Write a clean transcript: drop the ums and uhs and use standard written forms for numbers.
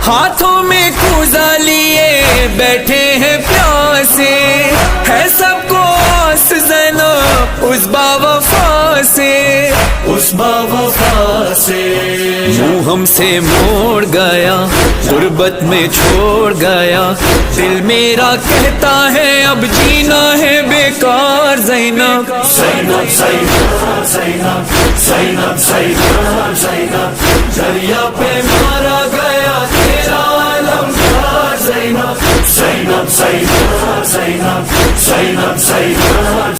हाथों में कूजा लिए बैठे हैं प्यासे, है सबको आस ज़ैनब उस बावफा से, उस बावफा से। मुँह हमसे मोड़ गया, गुर्बत में छोड़ गया, दिल मेरा कहता है अब जीना है बेकार ज़ैनब। ज़ैनब ज़ैनब ज़ैनब ज़ैनब ज़ैनब ज़ैनब, दरिया पे मारा गया तेरा अलमदार ज़ैनब। ज़ैनब ज़ैनब ज़ैनब ज़ैनब ज़ैनब